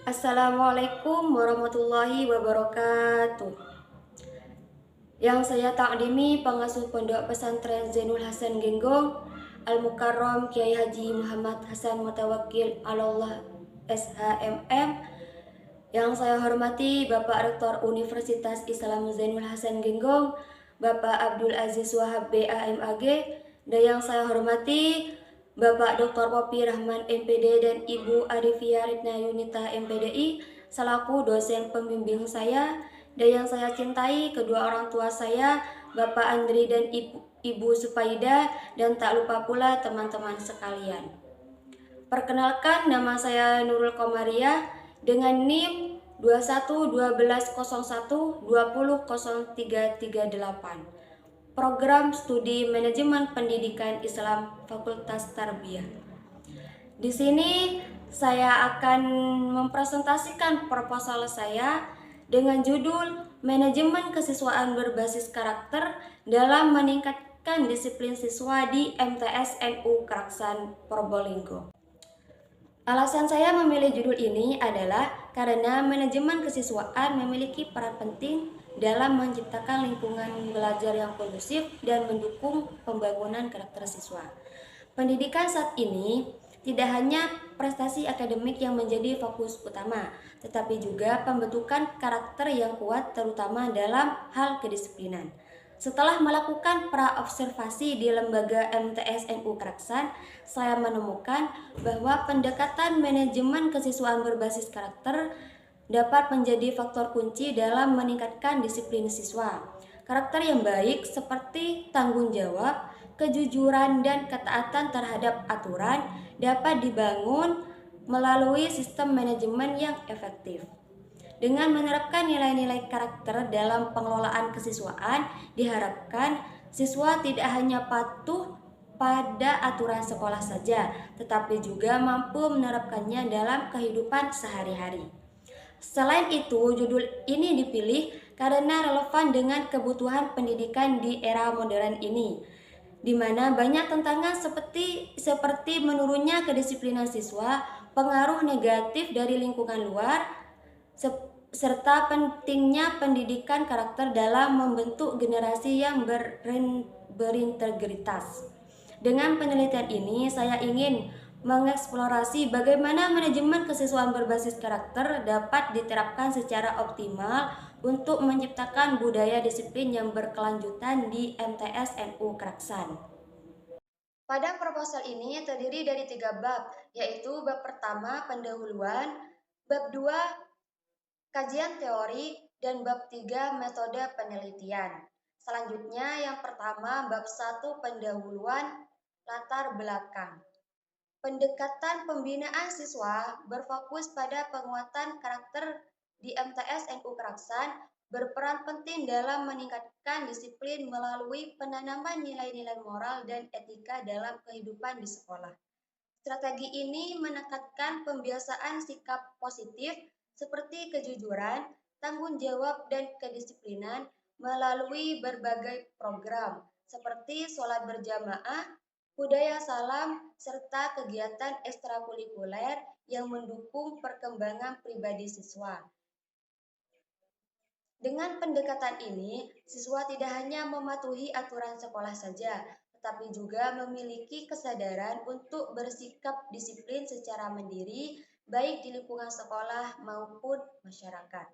Assalamualaikum warahmatullahi wabarakatuh. Yang saya takdimi pengasuh Pondok Pesantren Zainul Hasan Genggong Al-Mukarram Kiai Haji Muhammad Hasan Mutawakil Allah SHMM. Yang saya hormati Bapak Rektor Universitas Islam Zainul Hasan Genggong Bapak Abdul Aziz Wahab BAMAG, dan yang saya hormati Bapak Dr. Popi Rahman MPD dan Ibu Arifia Ritna Yunita MPDI selaku dosen pembimbing saya, dan yang saya cintai kedua orang tua saya Bapak Andri dan Ibu Supaida, dan tak lupa pula teman-teman sekalian. Perkenalkan, nama saya Nurul Komariah dengan NIM 211201200338. Program Studi Manajemen Pendidikan Islam Fakultas Tarbiyah. Di sini saya akan mempresentasikan proposal saya dengan judul Manajemen Kesiswaan Berbasis Karakter dalam Meningkatkan Disiplin Siswa di MTS NU Keraksan Probolinggo. Alasan saya memilih judul ini adalah karena manajemen kesiswaan memiliki peran penting dalam menciptakan lingkungan belajar yang kondusif dan mendukung pembangunan karakter siswa. Pendidikan saat ini tidak hanya prestasi akademik yang menjadi fokus utama, tetapi juga pembentukan karakter yang kuat terutama dalam hal kedisiplinan. Setelah melakukan praobservasi di lembaga MTS NU Keraksan, saya menemukan bahwa pendekatan manajemen kesiswaan berbasis karakter dapat menjadi faktor kunci dalam meningkatkan disiplin siswa. Karakter yang baik seperti tanggung jawab, kejujuran, dan ketaatan terhadap aturan dapat dibangun melalui sistem manajemen yang efektif. Dengan menerapkan nilai-nilai karakter dalam pengelolaan kesiswaan, diharapkan siswa tidak hanya patuh pada aturan sekolah saja, tetapi juga mampu menerapkannya dalam kehidupan sehari-hari. Selain itu, judul ini dipilih karena relevan dengan kebutuhan pendidikan di era modern ini, di mana banyak tantangan seperti menurunnya kedisiplinan siswa, pengaruh negatif dari lingkungan luar, serta pentingnya pendidikan karakter dalam membentuk generasi yang berintegritas. Dengan penelitian ini, saya ingin mengeksplorasi bagaimana manajemen kesiswaan berbasis karakter dapat diterapkan secara optimal untuk menciptakan budaya disiplin yang berkelanjutan di MTS NU Keraksan. Pada proposal ini terdiri dari 3 bab, yaitu bab pertama pendahuluan, bab 2 kajian teori, dan bab 3 metode penelitian. Selanjutnya yang pertama bab 1 pendahuluan latar belakang. Pendekatan pembinaan siswa berfokus pada penguatan karakter di MTS NU Keraksan berperan penting dalam meningkatkan disiplin melalui penanaman nilai-nilai moral dan etika dalam kehidupan di sekolah. Strategi ini menekankan pembiasaan sikap positif seperti kejujuran, tanggung jawab, dan kedisiplinan melalui berbagai program seperti sholat berjamaah, budaya salam, serta kegiatan ekstrakurikuler yang mendukung perkembangan pribadi siswa. Dengan pendekatan ini, siswa tidak hanya mematuhi aturan sekolah saja, tetapi juga memiliki kesadaran untuk bersikap disiplin secara mandiri, baik di lingkungan sekolah maupun masyarakat.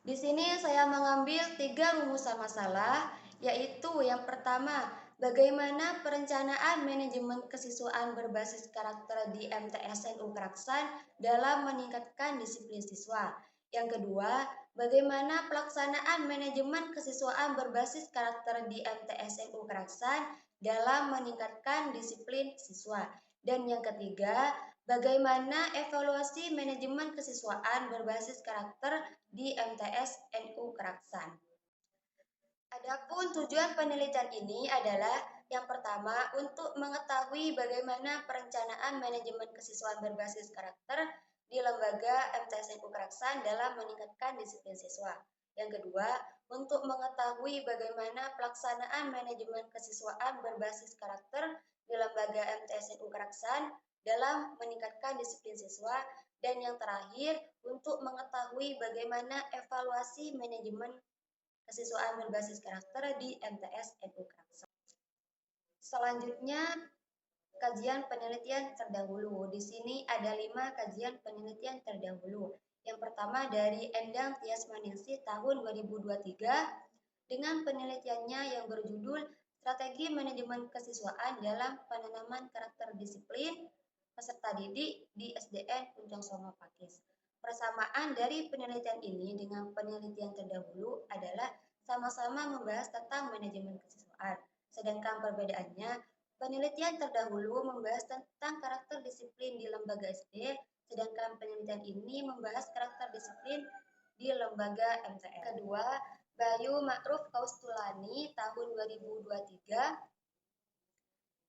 Di sini saya mengambil 3 rumusan masalah, yaitu yang pertama, bagaimana perencanaan manajemen kesiswaan berbasis karakter di MTS NU Keraksan dalam meningkatkan disiplin siswa. Yang kedua, bagaimana pelaksanaan manajemen kesiswaan berbasis karakter di MTS NU Keraksan dalam meningkatkan disiplin siswa. Dan yang ketiga, bagaimana evaluasi manajemen kesiswaan berbasis karakter di MTS NU Keraksan. Adapun tujuan penelitian ini adalah yang pertama untuk mengetahui bagaimana perencanaan manajemen kesiswaan berbasis karakter di lembaga MTS NU Keraksan dalam meningkatkan disiplin siswa. Yang kedua, untuk mengetahui bagaimana pelaksanaan manajemen kesiswaan berbasis karakter di lembaga MTS NU Keraksan dalam meningkatkan disiplin siswa. Dan yang terakhir, untuk mengetahui bagaimana evaluasi manajemen kesiswaan berbasis karakter di MTS NU Kraksem. Selanjutnya, kajian penelitian terdahulu. Di sini ada 5 kajian penelitian terdahulu. Yang pertama dari Endang Tiasmaningsih tahun 2023 dengan penelitiannya yang berjudul Strategi Manajemen Kesiswaan dalam Penanaman Karakter Disiplin Peserta Didik di SDN Puncang Songo Pakis. Persamaan dari penelitian ini dengan penelitian terdahulu adalah sama-sama membahas tentang manajemen kesiswaan. Sedangkan perbedaannya, penelitian terdahulu membahas tentang karakter disiplin di lembaga SD, sedangkan penelitian ini membahas karakter disiplin di lembaga MTS. Kedua, Bayu Ma'ruf Kaustulani tahun 2023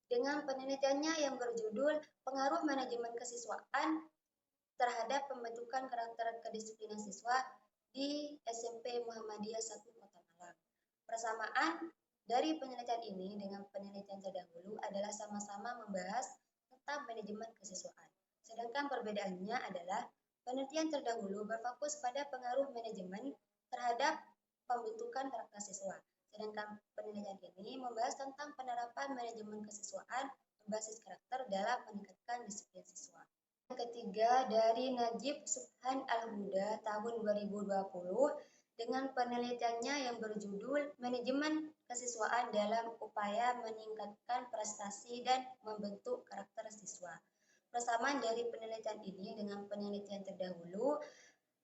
dengan penelitiannya yang berjudul Pengaruh Manajemen Kesiswaan terhadap Pembentukan Karakter Kedisiplinan Siswa di SMP Muhammadiyah 1 Kota Malang. Persamaan dari penelitian ini dengan penelitian terdahulu adalah sama-sama membahas tentang manajemen kesiswaan. Sedangkan perbedaannya adalah penelitian terdahulu berfokus pada pengaruh manajemen terhadap pembentukan karakter siswa. Sedangkan penelitian ini membahas tentang penerapan manajemen kesiswaan berbasis karakter dalam meningkatkan disiplin siswa. Yang ketiga dari Najib Subhan Al-Huda tahun 2020 dengan penelitiannya yang berjudul Manajemen Kesiswaan dalam Upaya Meningkatkan Prestasi dan Membentuk Karakter Siswa. Persamaan dari penelitian ini dengan penelitian terdahulu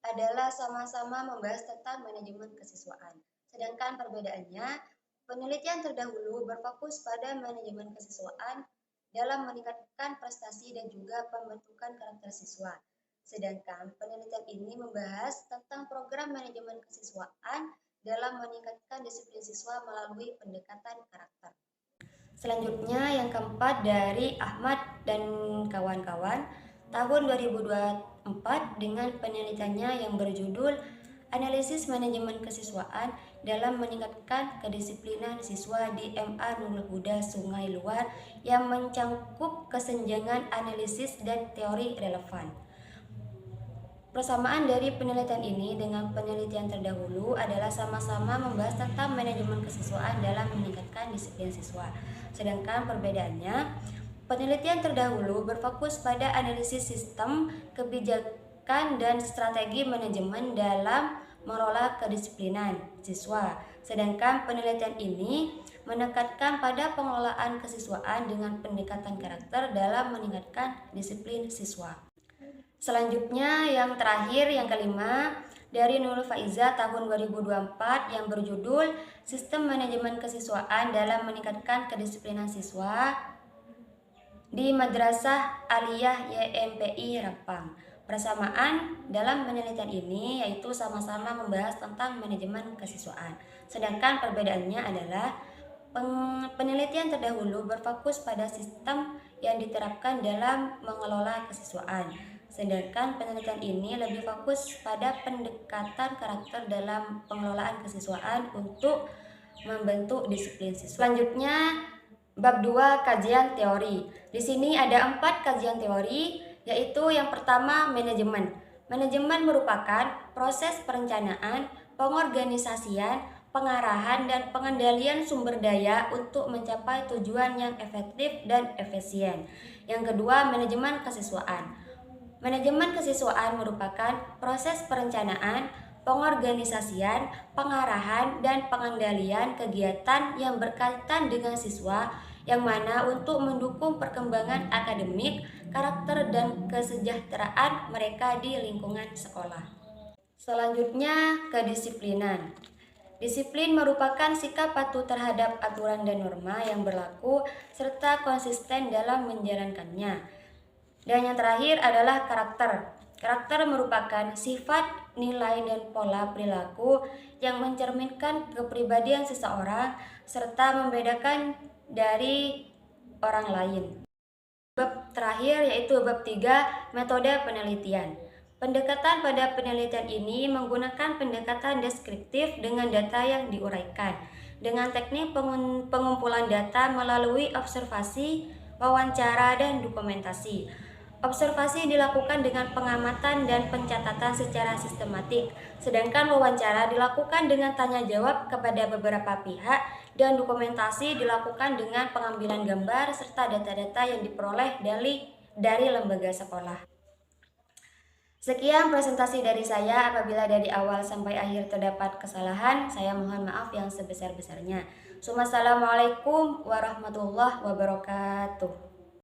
adalah sama-sama membahas tentang manajemen kesiswaan. Sedangkan perbedaannya, penelitian terdahulu berfokus pada manajemen kesiswaan dalam meningkatkan prestasi dan juga pembentukan karakter siswa. Sedangkan penelitian ini membahas tentang program manajemen kesiswaan dalam meningkatkan disiplin siswa melalui pendekatan karakter. Selanjutnya yang keempat dari Ahmad dan kawan-kawan tahun 2024 dengan penelitiannya yang berjudul Analisis Manajemen Kesiswaan dalam Meningkatkan Kedisiplinan Siswa di MA Nurul Huda Sungai Luar yang mencangkup kesenjangan analisis dan teori relevan. Persamaan dari penelitian ini dengan penelitian terdahulu adalah sama-sama membahas tentang manajemen kesiswaan dalam meningkatkan disiplin siswa. Sedangkan perbedaannya, penelitian terdahulu berfokus pada analisis sistem, kebijakan, dan strategi manajemen dalam mengelola kedisiplinan siswa. Sedangkan penelitian ini menekankan pada pengelolaan kesiswaan dengan pendekatan karakter dalam meningkatkan disiplin siswa. Selanjutnya yang terakhir yang kelima dari Nurul Faiza tahun 2024 yang berjudul Sistem Manajemen Kesiswaan dalam Meningkatkan Kedisiplinan Siswa di Madrasah Aliyah YMPI Rapang. Persamaan dalam penelitian ini yaitu sama-sama membahas tentang manajemen kesiswaan. Sedangkan perbedaannya adalah penelitian terdahulu berfokus pada sistem yang diterapkan dalam mengelola kesiswaan. Sedangkan penelitian ini lebih fokus pada pendekatan karakter dalam pengelolaan kesiswaan untuk membentuk disiplin siswa. Selanjutnya, bab 2 kajian teori. Di sini ada 4 kajian teori, yaitu yang pertama manajemen. Manajemen merupakan proses perencanaan, pengorganisasian, pengarahan, dan pengendalian sumber daya untuk mencapai tujuan yang efektif dan efisien. Yang kedua, manajemen kesiswaan. Manajemen kesiswaan merupakan proses perencanaan, pengorganisasian, pengarahan, dan pengendalian kegiatan yang berkaitan dengan siswa yang mana untuk mendukung perkembangan akademik, karakter, dan kesejahteraan mereka di lingkungan sekolah. Selanjutnya, kedisiplinan. Disiplin merupakan sikap patuh terhadap aturan dan norma yang berlaku serta konsisten dalam menjalankannya. Dan yang terakhir adalah karakter. Karakter merupakan sifat, nilai, dan pola perilaku yang mencerminkan kepribadian seseorang serta membedakan dari orang lain. Bab terakhir yaitu bab 3, metode penelitian. Pendekatan pada penelitian ini menggunakan pendekatan deskriptif dengan data yang diuraikan, dengan teknik pengumpulan data melalui observasi, wawancara, dan dokumentasi. Observasi dilakukan dengan pengamatan dan pencatatan secara sistematik, sedangkan wawancara dilakukan dengan tanya jawab kepada beberapa pihak dan dokumentasi dilakukan dengan pengambilan gambar serta data-data yang diperoleh dari lembaga sekolah. Sekian presentasi dari saya. Apabila dari awal sampai akhir terdapat kesalahan, saya mohon maaf yang sebesar-besarnya. Wassalamualaikum warahmatullahi wabarakatuh.